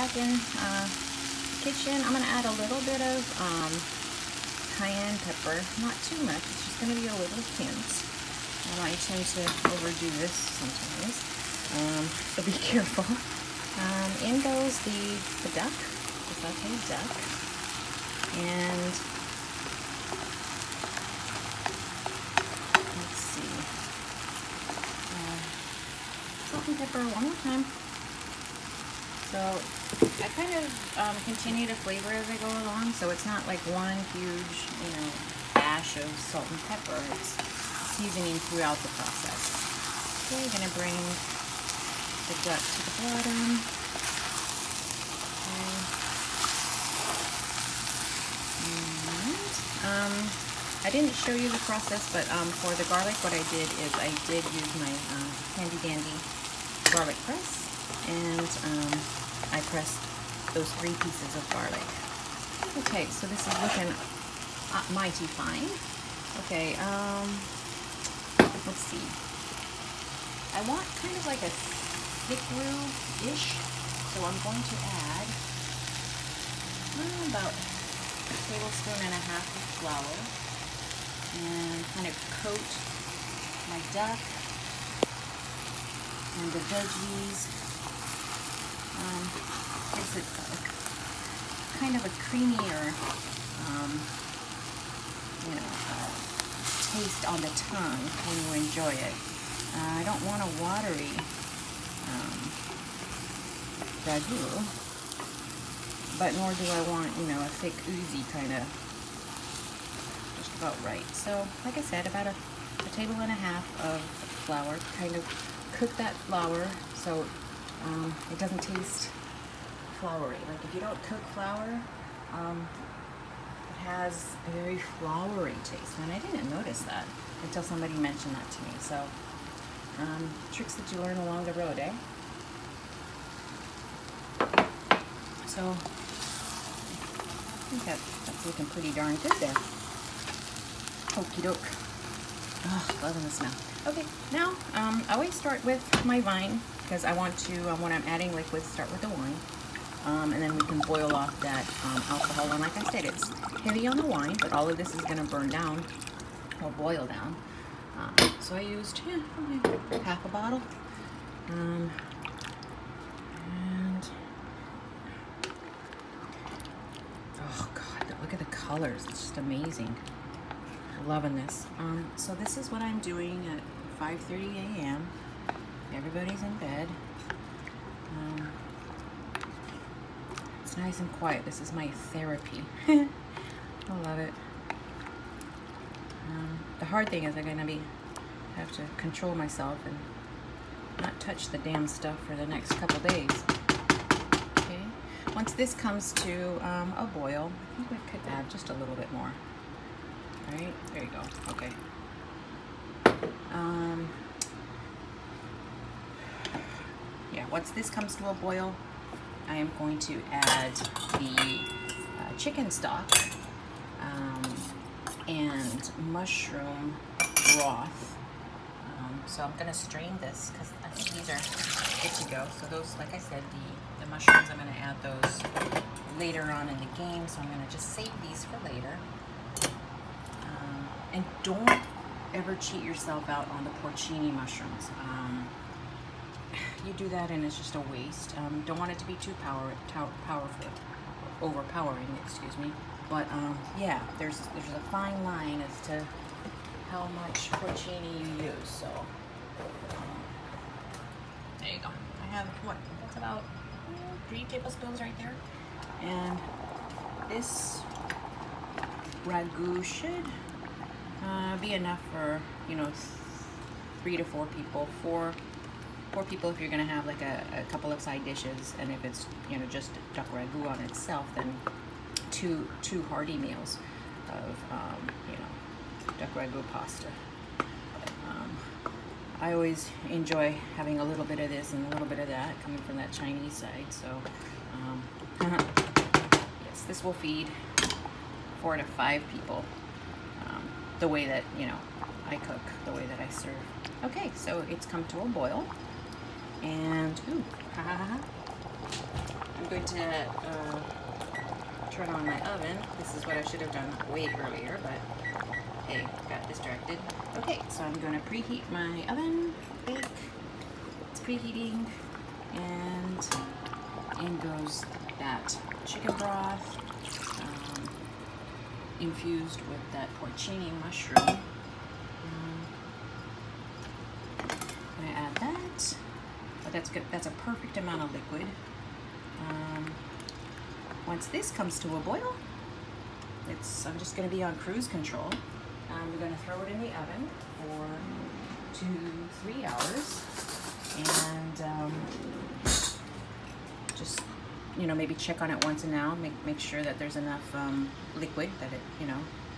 back in kitchen. I'm gonna add a little bit of cayenne pepper, not too much. It's just gonna be a little hint. I tend to overdo this sometimes, so be careful. In goes the duck, the sauteed duck, and let's see, salt and pepper one more time. So I kind of continue to flavor as I go along, so it's not like one huge, dash of salt and pepper. It's seasoning throughout the process. Okay, I'm gonna bring the duck to the bottom. Okay. And, I didn't show you the process, but for the garlic, what I did is I did use my handy dandy garlic press, and I pressed those 3 pieces of garlic. Okay, so this is looking mighty fine. Okay, let's see. I want kind of like a thick roux-ish, so I'm going to add about a tablespoon and a half of flour and kind of coat my duck and the veggies. Gives it kind of a creamier, taste on the tongue when you enjoy it. I don't want a watery ragu, but nor do I want, a thick oozy kind of, just about right. So, like I said, about a table and a half of flour. Kind of cook that flour so it doesn't taste floury. Like if you don't cook flour, it has a very floury taste, and I didn't notice that until somebody mentioned that to me. So tricks that you learn along the road, eh? So I think that's looking pretty darn good there. Okie doke. Oh, loving the smell. Okay, now I always start with my wine, because I want to, when I'm adding liquids, start with the wine. And then we can boil off that alcohol. And like I said, it's heavy on the wine, but all of this is going to burn down or boil down. So I used half a bottle. And oh God, look at the colors. It's just amazing. Loving this. So this is what I'm doing at 5:30 a.m. Everybody's in bed. It's nice and quiet. This is my therapy. I love it. The hard thing is I'm gonna have to control myself and not touch the damn stuff for the next couple days. Okay. Once this comes to a boil, I think we could add just a little bit more. All right, there you go. Okay. Yeah, once this comes to a boil, I am going to add the chicken stock and mushroom broth. So I'm going to strain this because I think these are good to go. So those, like I said, the mushrooms, I'm going to add those later on in the game. So I'm going to just save these for later. And don't ever cheat yourself out on the porcini mushrooms. You do that and it's just a waste. Don't want it to be too powerful, overpowering, excuse me. But yeah, there's a fine line as to how much porcini you use. So there you go. I have that's about 3 tablespoons right there. And this ragu should be enough for 3 to 4 people. 4 people if you're gonna have like a couple of side dishes, and if it's just duck ragu on itself, then two hearty meals of duck ragu pasta. I always enjoy having a little bit of this and a little bit of that coming from that Chinese side. So yes, this will feed 4 to 5 people. The way that I cook, the way that I serve. Okay, so it's come to a boil, and I'm going to turn on my oven. This is what I should have done way earlier, but hey, got distracted. Okay, so I'm going to preheat my oven. Bake. It's preheating, and in goes that chicken broth infused with that porcini mushroom. I'm gonna add that. But that's good. That's a perfect amount of liquid. Once this comes to a boil, I'm just going to be on cruise control. We're going to throw it in the oven for 2 to 3 hours, and just maybe check on it once in a while. Make sure that there's enough liquid that it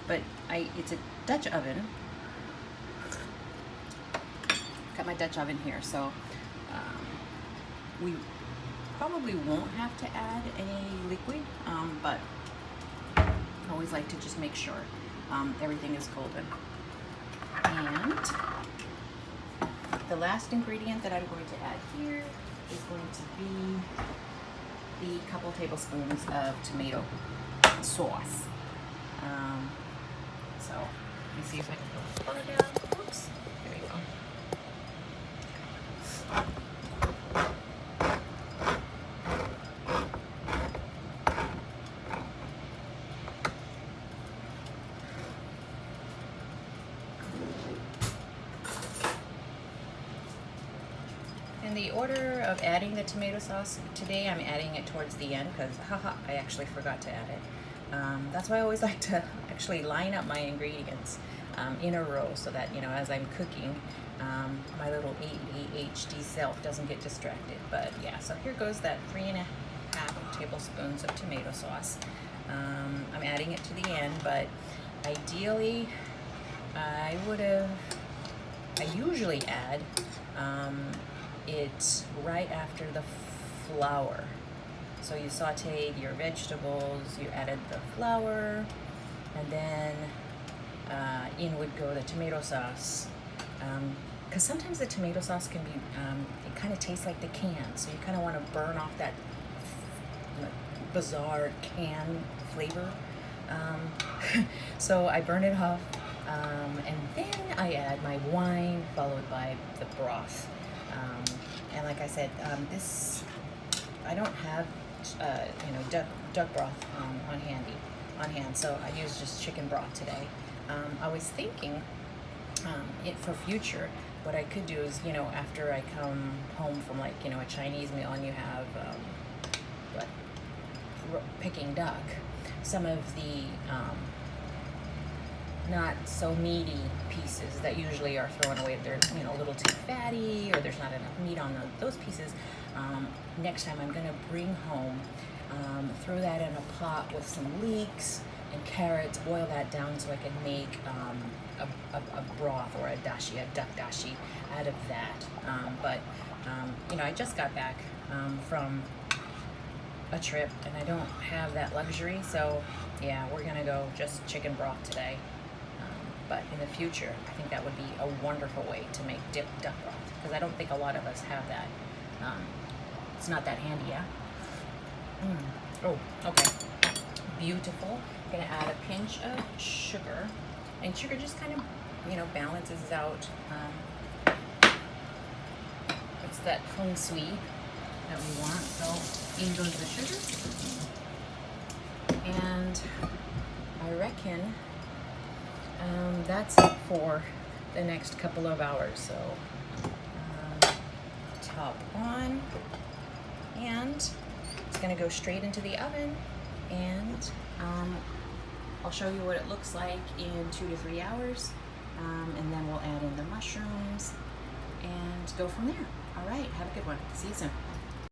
But it's a Dutch oven. Got my Dutch oven here, so we probably won't have to add any liquid, but I always like to just make sure everything is golden. And the last ingredient that I'm going to add here is going to be the couple tablespoons of tomato sauce. So let me see if I can put the color down. Oops, there we go. In the order of adding the tomato sauce, today I'm adding it towards the end because, I actually forgot to add it. That's why I always like to actually line up my ingredients in a row so that, as I'm cooking, my little ADHD self doesn't get distracted. But yeah, so here goes that 3.5 tablespoons of tomato sauce. I'm adding it to the end, but ideally I usually add it right after the flour. So you sauteed your vegetables, you added the flour, and then in would go the tomato sauce. Because sometimes the tomato sauce can be, it kind of tastes like the can, so you kind of want to burn off that bizarre can flavor. So I burn it off, and then I add my wine, followed by the broth. And like I said, I don't have duck broth on hand, so I use just chicken broth today. I was thinking for future, what I could do is, after I come home from a Chinese meal and you have picking duck, some of the not so meaty pieces that usually are thrown away, if they're a little too fatty or there's not enough meat on those pieces, next time I'm going to bring home, throw that in a pot with some leeks and carrots, boil that down so I can make a broth or a dashi, a duck dashi out of that. I just got back from a trip and I don't have that luxury, so yeah, we're gonna go just chicken broth today. But in the future, I think that would be a wonderful way to make duck broth, because I don't think a lot of us have that. It's not that handy, yeah? Oh, okay. Beautiful. I'm gonna add a pinch of sugar, and sugar just kind of, balances out. It's that feng shui that we want. So in goes the sugar, and I reckon that's it for the next couple of hours. So top on, and it's gonna go straight into the oven, and I'll show you what it looks like in 2 to 3 hours, and then we'll add in the mushrooms and go from there. All right, have a good one. See you soon.